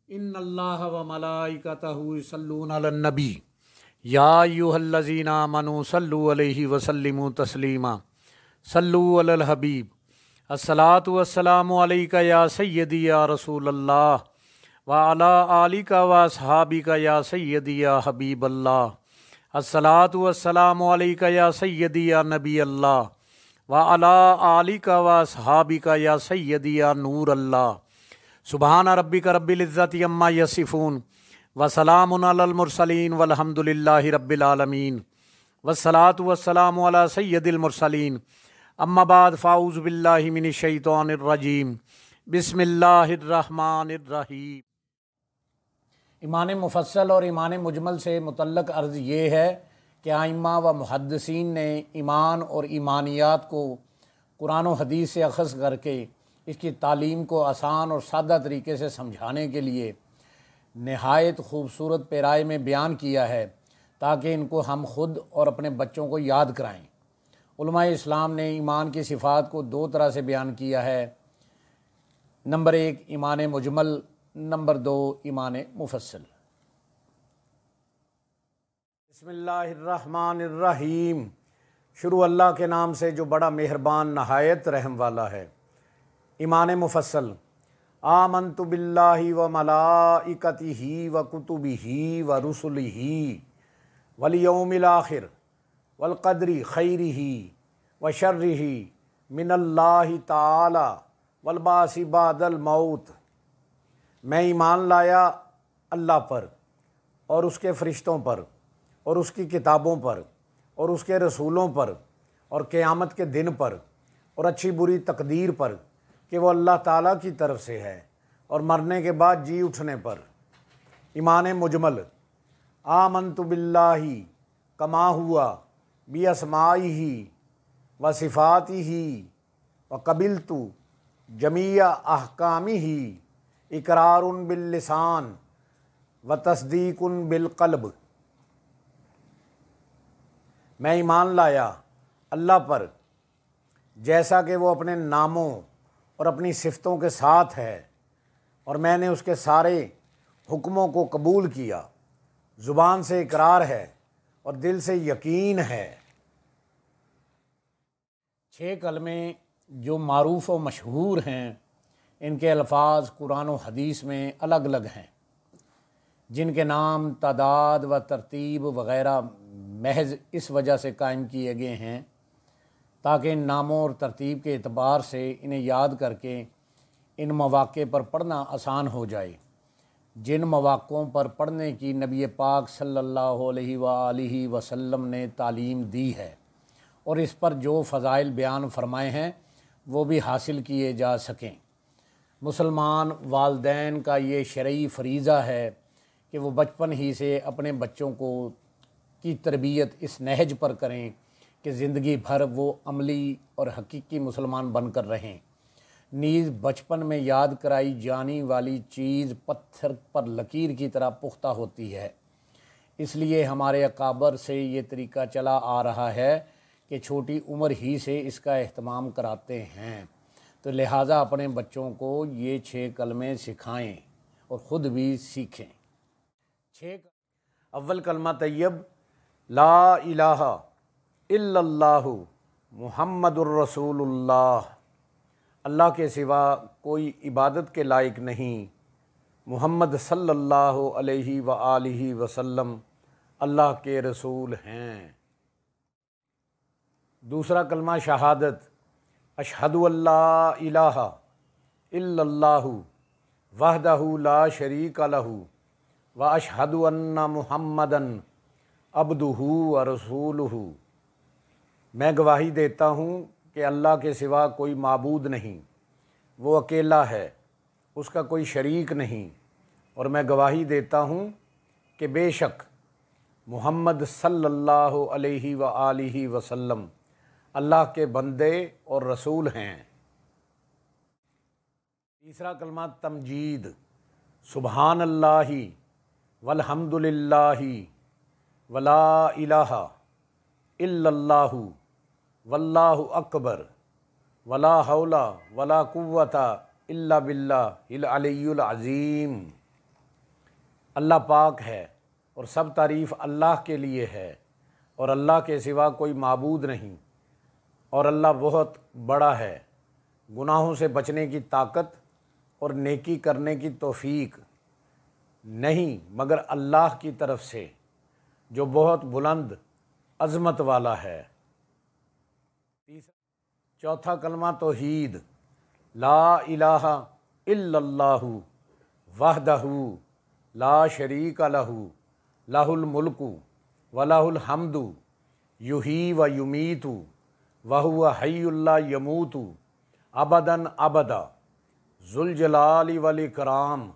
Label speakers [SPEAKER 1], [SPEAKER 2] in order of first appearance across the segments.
[SPEAKER 1] ان اللہ و ملائکتہ یصلون علی النبی یا ایھا الذین آمنوا صلوا علیہ وسلموا تسلیما صلوا علی الحبیب الصلاۃ والسلام علیک یا سیدی یا رسول اللہ وعلی آلک و اصحابک یا سیدی یا حبیب اللہ الصلاۃ والسلام علیک یا سیدی یا نبی اللہ وعلی آلک و اصحابک یا سیدی یا نور اللہ سبحان ربک رب العزت عما یصفون وسلام علی المرسلین والحمد للہ رب العالمین والصلاۃ والسلام علی سید المرسلین اما بعد فاعوذ باللہ من الشیطان الرجیم بسم اللہ الرحمن الرحیم۔ ایمان مفصل اور ایمان مجمل سے متعلق عرض یہ ہے کہ ائمہ و محدثین نے ایمان اور ایمانیات کو قرآن و حدیث سے اخذ کر کے اس کی تعلیم کو آسان اور سادہ طریقے سے سمجھانے کے لیے نہایت خوبصورت پیرائے میں بیان کیا ہے تاکہ ان کو ہم خود اور اپنے بچوں کو یاد کرائیں۔ علماء اسلام نے ایمان کی صفات کو دو طرح سے بیان کیا ہے، نمبر ایک ایمان مجمل، نمبر دو ایمان مفصل۔ بسم اللہ الرحمن الرحیم، شروع اللہ کے نام سے جو بڑا مہربان نہایت رحم والا ہے۔ ایمان مفصل، آمنت باللہ و ملائکتہ و کتبہ و رسلہ والیوم الآخر والقدر خیرہ و شرہ من اللہ تعالی والبعث بعد الموت۔ میں ایمان لایا اللہ پر اور اس کے فرشتوں پر اور اس کی کتابوں پر اور اس کے رسولوں پر اور قیامت کے دن پر اور اچھی بری تقدیر پر کہ وہ اللہ تعالیٰ کی طرف سے ہے، اور مرنے کے بعد جی اٹھنے پر۔ ایمان مجمل، آمنت باللہ کما ہوا باسمائہ و صفاتہ و قبلت جمیع احکامہ اقرار باللسان و تصدیق بالقلب۔ میں ایمان لایا اللہ پر جیسا کہ وہ اپنے ناموں اور اپنی صفتوں کے ساتھ ہے، اور میں نے اس کے سارے حکموں کو قبول کیا۔ زبان سے اقرار ہے اور دل سے یقین ہے۔ 6 کلمے جو معروف و مشہور ہیں، ان کے الفاظ قرآن و حدیث میں الگ الگ ہیں، جن کے نام، تعداد و ترتیب وغیرہ محض اس وجہ سے قائم کیے گئے ہیں تاکہ ان ناموں اور ترتیب کے اعتبار سے انہیں یاد کر کے ان مواقع پر پڑھنا آسان ہو جائے، جن مواقعوں پر پڑھنے کی نبی پاک صلی اللہ علیہ وآلہ وسلم نے تعلیم دی ہے، اور اس پر جو فضائل بیان فرمائے ہیں وہ بھی حاصل کیے جا سکیں۔ مسلمان والدین کا یہ شرعی فریضہ ہے کہ وہ بچپن ہی سے اپنے بچوں کی تربیت اس نہج پر کریں کہ زندگی بھر وہ عملی اور حقیقی مسلمان بن کر رہیں۔ نیز بچپن میں یاد کرائی جانے والی چیز پتھر پر لکیر کی طرح پختہ ہوتی ہے، اس لیے ہمارے اکابر سے یہ طریقہ چلا آ رہا ہے کہ چھوٹی عمر ہی سے اس کا اہتمام کراتے ہیں، تو لہٰذا اپنے بچوں کو یہ 6 کلمے سکھائیں اور خود بھی سیکھیں۔ اول کلمہ طیب، لا الہ الا اللہ محمد الرسول اللہ۔ اللہ کے سوا کوئی عبادت کے لائق نہیں، محمد صلی اللہ علیہ وآلہ وسلم اللہ کے رسول ہیں۔ دوسرا کلمہ شہادت، اشہد ان لا الہ الا اللہ وحدہ لا شریک لہ واشہد ان محمدً عبدہ ورسولہ۔ میں گواہی دیتا ہوں کہ اللہ کے سوا کوئی معبود نہیں، وہ اکیلا ہے، اس کا کوئی شریک نہیں، اور میں گواہی دیتا ہوں کہ بے شک محمد صلی اللہ علیہ وآلہ وسلم اللہ کے بندے اور رسول ہیں۔ تیسرا کلمہ تمجید، سبحان اللہ والحمد للہ ولا الہ الا اللہ واللہ اکبر ولا حول ولا قوت الا باللہ العلی العظیم۔ اللہ پاک ہے اور سب تعریف اللہ کے لیے ہے، اور اللہ کے سوا کوئی معبود نہیں، اور اللہ بہت بڑا ہے۔ گناہوں سے بچنے کی طاقت اور نیکی کرنے کی توفیق نہیں مگر اللہ کی طرف سے، جو بہت بلند عظمت والا ہے۔ چوتھا کلمہ توحید، لا الہ الا اللہ وحدہ لا شریک لہ لہ الملک ولہ الحمد یحیی و یمیت وہو حی لا یموت ابدا ابدا ذوالجلال والاکرام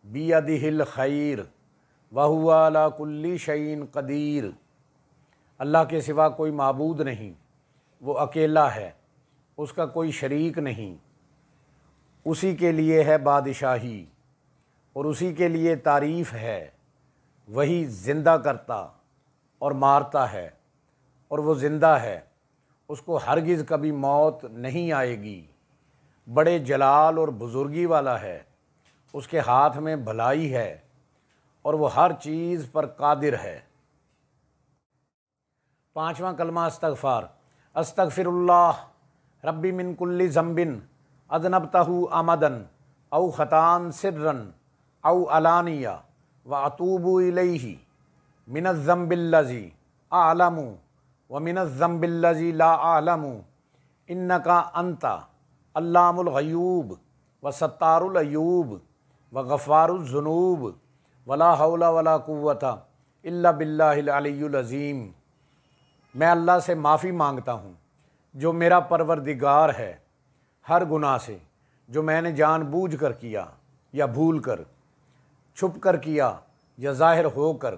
[SPEAKER 1] بیدہ الخیر وہو علی کل شیء قدیر۔ اللہ کے سوا کوئی معبود نہیں، وہ اکیلا ہے، اس کا کوئی شریک نہیں، اسی کے لیے ہے بادشاہی اور اسی کے لیے تعریف ہے۔ وہی زندہ کرتا اور مارتا ہے، اور وہ زندہ ہے، اس کو ہرگز کبھی موت نہیں آئے گی۔ بڑے جلال اور بزرگی والا ہے، اس کے ہاتھ میں بھلائی ہے اور وہ ہر چیز پر قادر ہے۔ پانچواں کلمہ استغفار، استغفر اللہ ربی من کل ذنب اذنبتہ عمدا او خطأ سرا او علانیہ واتوب الیہ من الذنب الذی اعلم ومن الذنب الذی لا اعلم انک انت علام الغیوب وستار العیوب وغفار الذنوب ولا حول ولا قوۃ الا باللہ العلی العظیم۔ میں اللہ سے معافی مانگتا ہوں جو میرا پروردگار ہے ہر گناہ سے، جو میں نے جان بوجھ کر کیا یا بھول کر، چھپ کر کیا یا ظاہر ہو کر،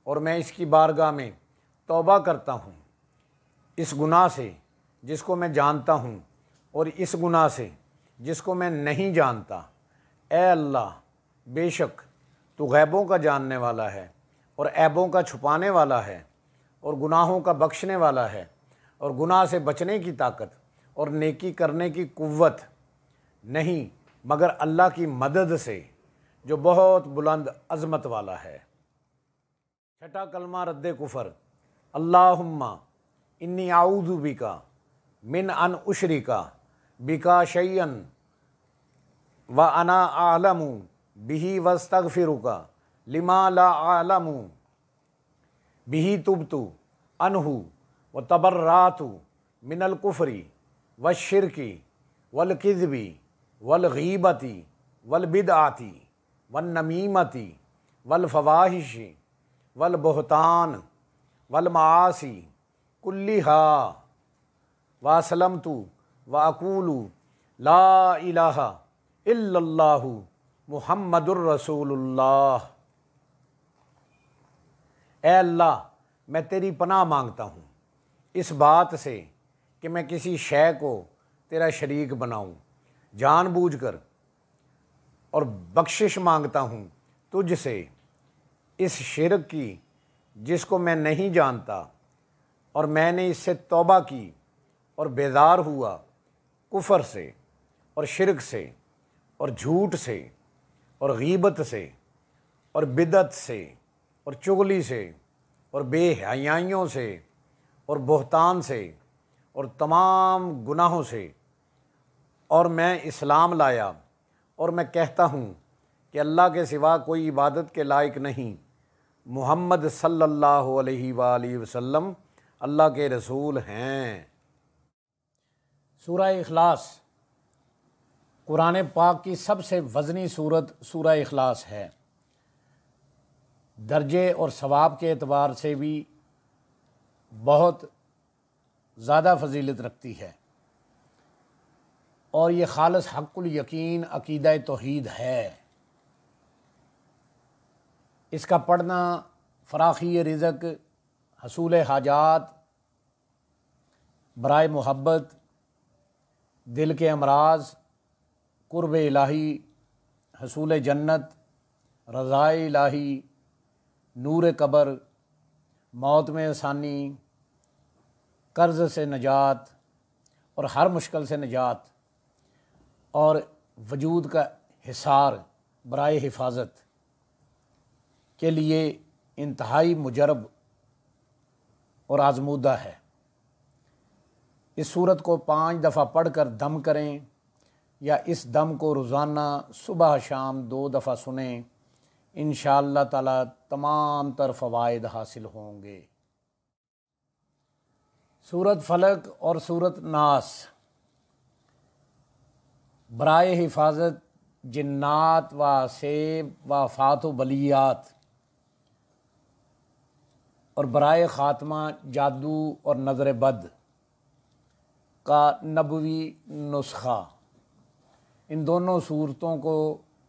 [SPEAKER 1] اور میں اس کی بارگاہ میں توبہ کرتا ہوں اس گناہ سے جس کو میں جانتا ہوں اور اس گناہ سے جس کو میں نہیں جانتا۔ اے اللہ، بے شک تو غیبوں کا جاننے والا ہے اور عیبوں کا چھپانے والا ہے اور گناہوں کا بخشنے والا ہے، اور گناہ سے بچنے کی طاقت اور نیکی کرنے کی قوت نہیں مگر اللہ کی مدد سے، جو بہت بلند عظمت والا ہے۔ چھٹا کلمہ رد کفر، اللہم انی اعوذ بک من ان اشرک بک شیئا وانا اعلم بہ واستغفرک لما لا اعلم بہ تبت عنہ وتبرأت من الکفر والشرک والکذب والغیبۃ والبدعۃ والنمیمۃ والفواحش والبہتان والمعاصی کلھا واسلمت واقول لا الہ الا اللہ محمد الرسول اللہ۔ اے اللہ، میں تیری پناہ مانگتا ہوں اس بات سے کہ میں کسی شے کو تیرا شریک بناؤں جان بوجھ کر، اور بخشش مانگتا ہوں تجھ سے اس شرک کی جس کو میں نہیں جانتا، اور میں نے اس سے توبہ کی اور بیدار ہوا کفر سے اور شرک سے اور جھوٹ سے اور غیبت سے اور بدعت سے اور چغلی سے اور بے حیائیوں سے اور بہتان سے اور تمام گناہوں سے، اور میں اسلام لایا اور میں کہتا ہوں کہ اللہ کے سوا کوئی عبادت کے لائق نہیں، محمد صلی اللہ علیہ وآلہ وسلم اللہ کے رسول ہیں۔ سورہ اخلاص قرآن پاک کی سب سے وزنی صورت سورہ اخلاص ہے، درجے اور ثواب کے اعتبار سے بھی بہت زیادہ فضیلت رکھتی ہے، اور یہ خالص حق الیقین عقیدہ توحید ہے۔ اس کا پڑھنا فراخی رزق، حصول حاجات، برائے محبت، دل کے امراض، قرب الہی، حصول جنت، رضائے الہی، نور قبر، موت میں آسانی، قرض سے نجات اور ہر مشکل سے نجات، اور وجود کا حصار برائے حفاظت، کے لیے انتہائی مجرب اور آزمودہ ہے۔ اس صورت کو 5 دفعہ پڑھ کر دم کریں یا اس دم کو روزانہ صبح شام 2 دفعہ سنیں، انشاءاللہ تعالی تمام تر فوائد حاصل ہوں گے۔ سورت فلق اور سورت ناس برائے حفاظت جنات و سیب و آفات و بلیات اور برائے خاتمہ جادو اور نظر بد کا نبوی نسخہ۔ ان دونوں صورتوں کو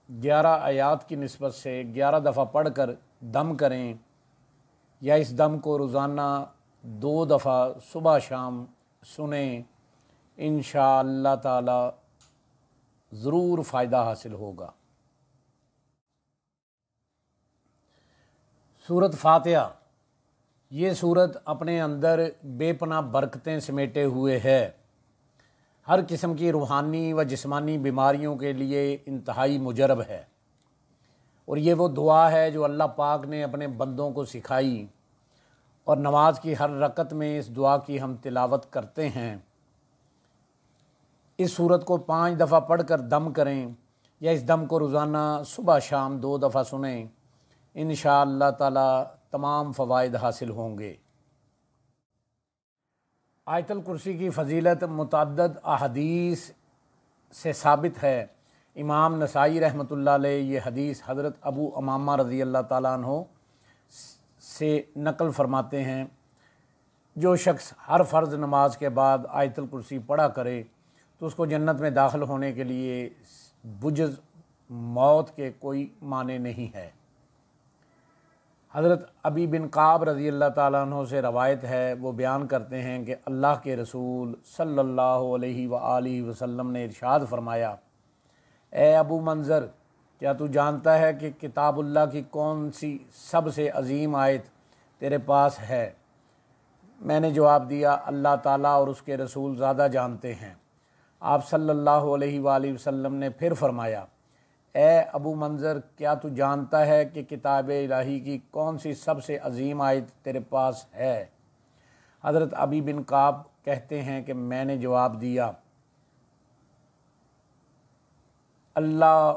[SPEAKER 1] 11 آیات کی نسبت سے 11 دفعہ پڑھ کر دم کریں یا اس دم کو روزانہ 2 دفعہ صبح شام سنیں، انشاءاللہ تعالی ضرور فائدہ حاصل ہوگا۔ سورت فاتحہ، یہ سورت اپنے اندر بے پناہ برکتیں سمیٹے ہوئے ہے، ہر قسم کی روحانی و جسمانی بیماریوں کے لیے انتہائی مجرب ہے، اور یہ وہ دعا ہے جو اللہ پاک نے اپنے بندوں کو سکھائی، اور نماز کی ہر رکعت میں اس دعا کی ہم تلاوت کرتے ہیں۔ اس سورت کو 5 دفعہ پڑھ کر دم کریں یا اس دم کو روزانہ صبح شام 2 دفعہ سنیں، انشاءاللہ تعالی تمام فوائد حاصل ہوں گے۔ آیت الکرسی کی فضیلت متعدد احادیث سے ثابت ہے۔ امام نسائی رحمۃ اللہ علیہ یہ حدیث حضرت ابو امامہ رضی اللہ تعالیٰ عنہ سے نقل فرماتے ہیں، جو شخص ہر فرض نماز کے بعد آیت الکرسی پڑھا کرے تو اس کو جنت میں داخل ہونے کے لیے بجز موت کے کوئی معنی نہیں ہے۔ حضرت ابی بن کعب رضی اللہ تعالیٰ عنہ سے روایت ہے، وہ بیان کرتے ہیں کہ اللہ کے رسول صلی اللہ علیہ وآلہ وسلم نے ارشاد فرمایا، اے ابو منظر، کیا تو جانتا ہے کہ کتاب اللہ کی کون سی سب سے عظیم آیت تیرے پاس ہے؟ میں نے جواب دیا، اللہ تعالیٰ اور اس کے رسول زیادہ جانتے ہیں۔ آپ صلی اللہ علیہ وآلہ وسلم نے پھر فرمایا، اے ابو منظر، کیا تو جانتا ہے کہ کتاب الہی کی کون سی سب سے عظیم آیت تیرے پاس ہے؟ حضرت ابی بن کعب کہتے ہیں کہ میں نے جواب دیا، اللہ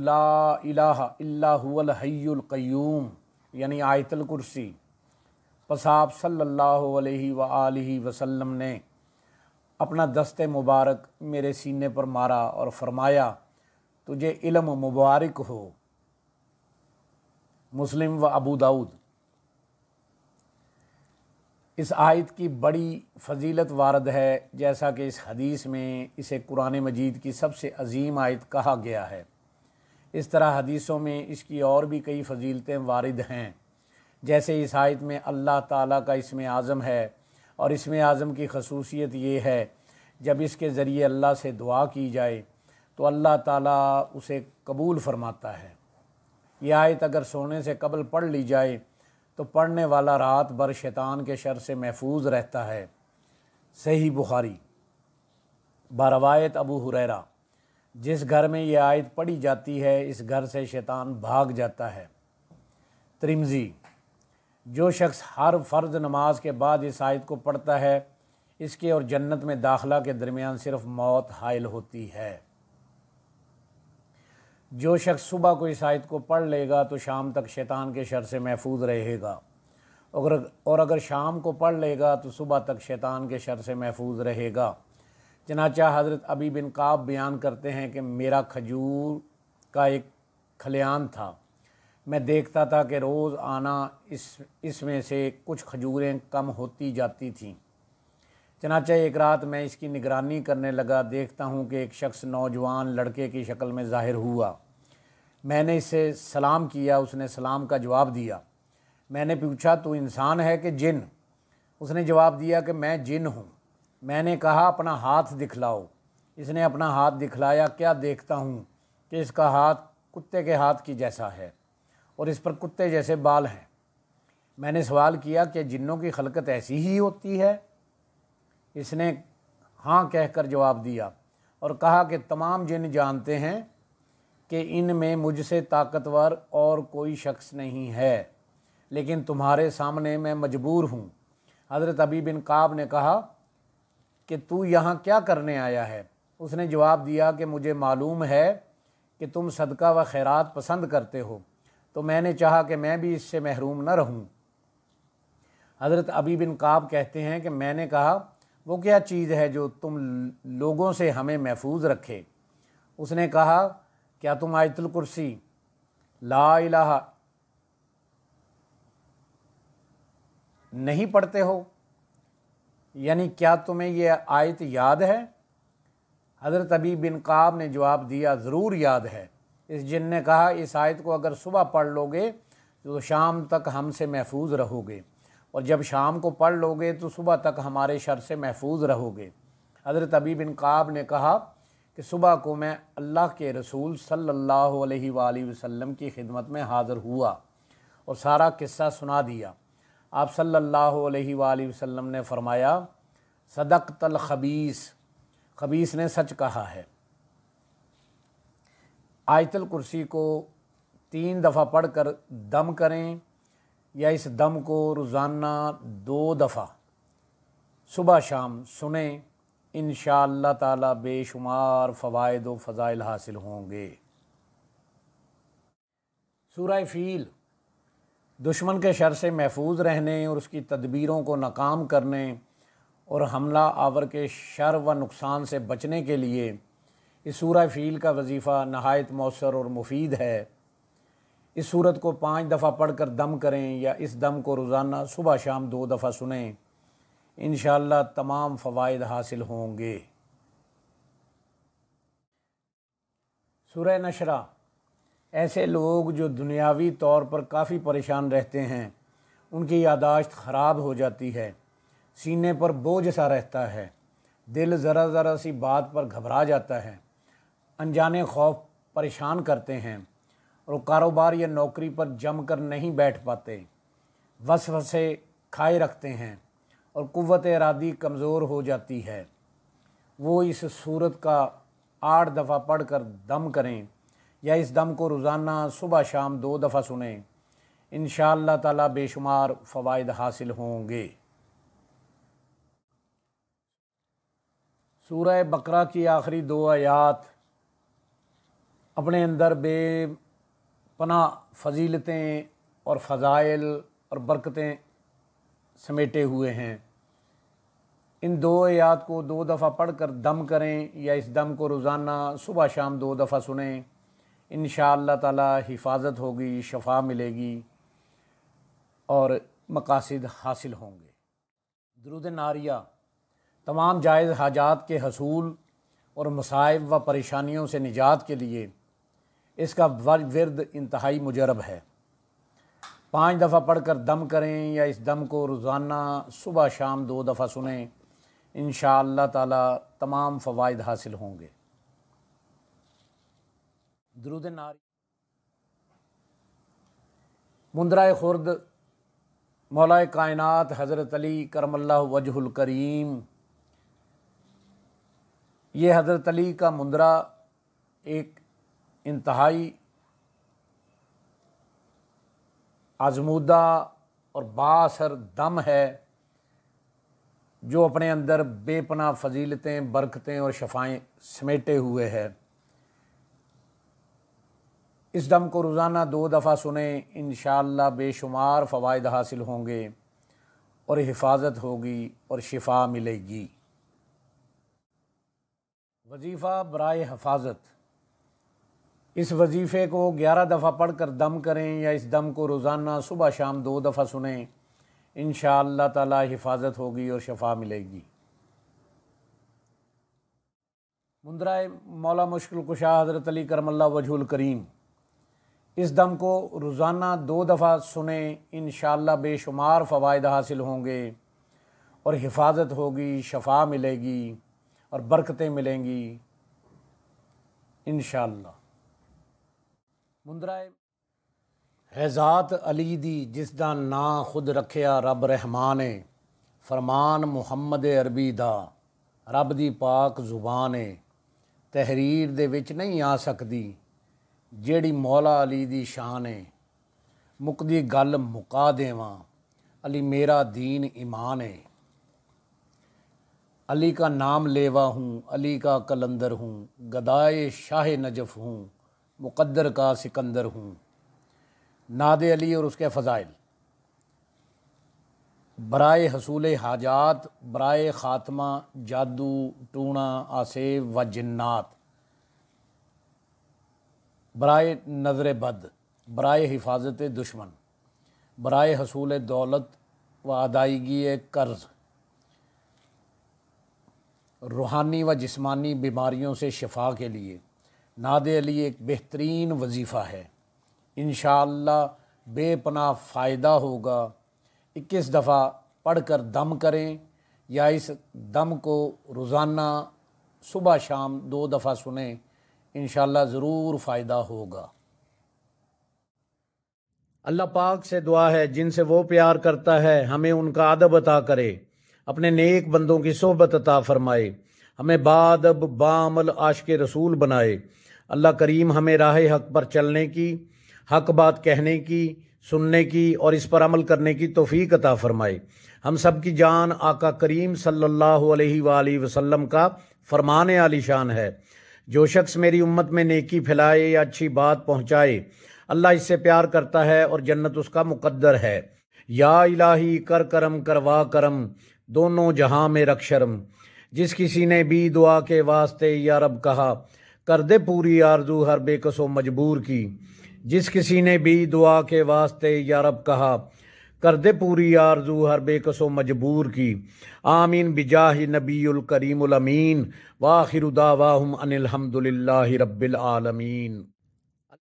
[SPEAKER 1] لا الہ الا هو الحی القیوم، یعنی آیت الکرسی۔ پس آپ صلی اللہ علیہ وآلہ وسلم نے اپنا دست مبارک میرے سینے پر مارا اور فرمایا، تجھے علم مبارک ہو۔ مسلم و ابو داؤد۔ اس آیت کی بڑی فضیلت وارد ہے، جیسا کہ اس حدیث میں اسے قرآن مجید کی سب سے عظیم آیت کہا گیا ہے۔ اس طرح حدیثوں میں اس کی اور بھی کئی فضیلتیں وارد ہیں، جیسے اس آیت میں اللہ تعالیٰ کا اسم اعظم ہے، اور اسم اعظم کی خصوصیت یہ ہے جب اس کے ذریعے اللہ سے دعا کی جائے تو اللہ تعالیٰ اسے قبول فرماتا ہے۔ یہ آیت اگر سونے سے قبل پڑھ لی جائے تو پڑھنے والا رات بھر شیطان کے شر سے محفوظ رہتا ہے۔ صحیح بخاری۔ بروایت ابو ہریرہ، جس گھر میں یہ آیت پڑھی جاتی ہے اس گھر سے شیطان بھاگ جاتا ہے۔ ترمذی، جو شخص ہر فرض نماز کے بعد اس آیت کو پڑھتا ہے اس کے اور جنت میں داخلہ کے درمیان صرف موت حائل ہوتی ہے۔ جو شخص صبح کو اس آیت کو پڑھ لے گا تو شام تک شیطان کے شر سے محفوظ رہے گا، اور اگر شام کو پڑھ لے گا تو صبح تک شیطان کے شر سے محفوظ رہے گا۔ چنانچہ حضرت ابی بن کعب بیان کرتے ہیں کہ میرا کھجور کا ایک کھلیان تھا، میں دیکھتا تھا کہ روز آنا اس میں سے کچھ کھجوریں کم ہوتی جاتی تھیں۔ چنانچہ ایک رات میں اس کی نگرانی کرنے لگا، دیکھتا ہوں کہ ایک شخص نوجوان لڑکے کی شکل میں ظاہر ہوا۔ میں نے اسے سلام کیا، اس نے سلام کا جواب دیا۔ میں نے پوچھا، تو انسان ہے کہ جن؟ اس نے جواب دیا کہ میں جن ہوں۔ میں نے کہا، اپنا ہاتھ دکھلاؤ۔ اس نے اپنا ہاتھ دکھلایا، کیا دیکھتا ہوں کہ اس کا ہاتھ کتے کے ہاتھ کی جیسا ہے اور اس پر کتے جیسے بال ہیں۔ میں نے سوال کیا کہ جنوں کی خلقت ایسی ہی ہوتی ہے؟ اس نے ہاں کہہ کر جواب دیا اور کہا کہ تمام جن جانتے ہیں کہ ان میں مجھ سے طاقتور اور کوئی شخص نہیں ہے، لیکن تمہارے سامنے میں مجبور ہوں۔ حضرت ابی بن کعب نے کہا کہ تو یہاں کیا کرنے آیا ہے؟ اس نے جواب دیا کہ مجھے معلوم ہے کہ تم صدقہ و خیرات پسند کرتے ہو، تو میں نے چاہا کہ میں بھی اس سے محروم نہ رہوں۔ حضرت ابی بن کعب کہتے ہیں کہ میں نے کہا وہ کیا چیز ہے جو تم لوگوں سے ہمیں محفوظ رکھے؟ اس نے کہا کیا تم آیت الکرسی لا الہ نہیں پڑھتے ہو؟ یعنی کیا تمہیں یہ آیت یاد ہے؟ حضرت ابی بن کعب نے جواب دیا ضرور یاد ہے۔ اس جن نے کہا اس آیت کو اگر صبح پڑھ لو گے تو شام تک ہم سے محفوظ رہو گے، اور جب شام کو پڑھ لو گے تو صبح تک ہمارے شر سے محفوظ رہو گے۔ حضرت ابی بن کعب نے کہا کہ صبح کو میں اللہ کے رسول صلی اللہ علیہ وآلہ وسلم کی خدمت میں حاضر ہوا اور سارا قصہ سنا دیا۔ آپ صلی اللہ علیہ وآلہ وسلم نے فرمایا صدقت الخبیث، خبیث نے سچ کہا ہے۔ آیت الکرسی کو 3 دفعہ پڑھ کر دم کریں، یا اس دم کو روزانہ 2 دفعہ صبح شام سنیں، انشاءاللہ تعالی بے شمار فوائد و فضائل حاصل ہوں گے۔ سورہ فیل دشمن کے شر سے محفوظ رہنے اور اس کی تدبیروں کو ناکام کرنے اور حملہ آور کے شر و نقصان سے بچنے کے لیے اس سورہ فیل کا وظیفہ نہایت مؤثر اور مفید ہے۔ اس سورت کو 5 دفعہ پڑھ کر دم کریں، یا اس دم کو روزانہ صبح شام 2 دفعہ سنیں، انشاءاللہ تمام فوائد حاصل ہوں گے۔ سورہ نشرہ، ایسے لوگ جو دنیاوی طور پر کافی پریشان رہتے ہیں، ان کی یادداشت خراب ہو جاتی ہے، سینے پر بوجھ سا رہتا ہے، دل ذرا ذرا سی بات پر گھبرا جاتا ہے، انجانے خوف پریشان کرتے ہیں، اور کاروبار یا نوکری پر جم کر نہیں بیٹھ پاتے، وسوسے کھائے رکھتے ہیں اور قوت ارادی کمزور ہو جاتی ہے۔ وہ اس صورت کا 8 دفعہ پڑھ کر دم کریں، یا اس دم کو روزانہ صبح شام 2 دفعہ سنیں، انشاءاللہ تعالی بے شمار فوائد حاصل ہوں گے۔ سورہ بقرہ کی آخری 2 آیات اپنے اندر بے پناہ فضیلتیں اور فضائل اور برکتیں سمیٹے ہوئے ہیں۔ ان 2 آیات کو 2 دفعہ پڑھ کر دم کریں، یا اس دم کو روزانہ صبح شام 2 دفعہ سنیں، انشاءاللہ تعالی حفاظت ہوگی، شفا ملے گی اور مقاصد حاصل ہوں گے۔ درود ناریہ تمام جائز حاجات کے حصول اور مصائب و پریشانیوں سے نجات کے لیے اس کا ورد انتہائی مجرب ہے۔ 5 دفعہ پڑھ کر دم کریں، یا اس دم کو روزانہ صبح شام 2 دفعہ سنیں، انشاءاللہ تعالی تمام فوائد حاصل ہوں گے۔ درود ناری مندرہ خرد مولا کائنات حضرت علی کرم اللہ وجہ الکریم، یہ حضرت علی کا مندرہ ایک انتہائی آزمودہ اور بااثر دم ہے، جو اپنے اندر بے پناہ فضیلتیں، برکتیں اور شفائیں سمیٹے ہوئے ہے۔ اس دم کو روزانہ 2 دفعہ سنیں، انشاءاللہ بے شمار فوائد حاصل ہوں گے اور حفاظت ہوگی اور شفا ملے گی۔ وظیفہ برائے حفاظت، اس وظیفے کو 11 دفعہ پڑھ کر دم کریں، یا اس دم کو روزانہ صبح شام 2 دفعہ سنیں، انشاءاللہ تعالی حفاظت ہوگی اور شفا ملے گی۔ مندرہ مولا مشکل کشا حضرت علی کرم اللہ وجہ الکریم، اس دم کو روزانہ 2 دفعہ سنیں، انشاءاللہ بے شمار فوائد حاصل ہوں گے اور حفاظت ہوگی، شفا ملے گی اور برکتیں ملیں گی انشاءاللہ۔ مندرہ ہے ذات علی دی جس دا نا خود رکھیا رب رحمانے، فرمان محمد عربی دا رب دی پاک زبانے، تحریر دے وچ نہیں آ سکدی جیڑی مولا علی دی شان ہے، مکدی گل مکا دیواں، علی میرا دین ایمان ہے، علی کا نام لیوا ہوں، علی کا کلندر ہوں، گدائے شاہ نجف ہوں، مقدر کا سکندر ہوں۔ ناد علی اور اس کے فضائل: برائے حصول حاجات، برائے خاتمہ جادو، ٹونا، آسیب و جنات، برائے نظر بد، برائے حفاظت دشمن، برائے حصول دولت و ادائیگی قرض، روحانی و جسمانی بیماریوں سے شفا کے لیے ناد علی ایک بہترین وظیفہ ہے۔ انشاءاللہ بے پناہ فائدہ ہوگا۔ 21 دفعہ پڑھ کر دم کریں، یا اس دم کو روزانہ صبح شام 2 دفعہ سنیں، انشاءاللہ ضرور فائدہ ہوگا۔ اللہ پاک سے دعا ہے جن سے وہ پیار کرتا ہے ہمیں ان کا ادب عطا کرے، اپنے نیک بندوں کی صحبت عطا فرمائے، ہمیں بادب بعمل عاشق رسول بنائے۔ اللہ کریم ہمیں راہ حق پر چلنے کی، حق بات کہنے کی، سننے کی اور اس پر عمل کرنے کی توفیق عطا فرمائے۔ ہم سب کی جان آقا کریم صلی اللہ علیہ وآلہ وسلم کا فرمان عالی شان ہے، جو شخص میری امت میں نیکی پھیلائے یا اچھی بات پہنچائے، اللہ اس سے پیار کرتا ہے اور جنت اس کا مقدر ہے۔ یا الہی کر کرم کروا کرم، دونوں جہاں میں رکھ شرم۔ جس کسی نے بھی دعا کے واسطے یا رب کہا، کر دے پوری آرزو ہر بے کس و مجبور کی۔ جس کسی نے بھی دعا کے واسطے یا رب کہا، کر دے پوری آرزو ہر بے کس و مجبور کی۔ آمین بجاہ نبی الکریم الامین، وآخر دعواہم ان الحمد للہ رب العالمین۔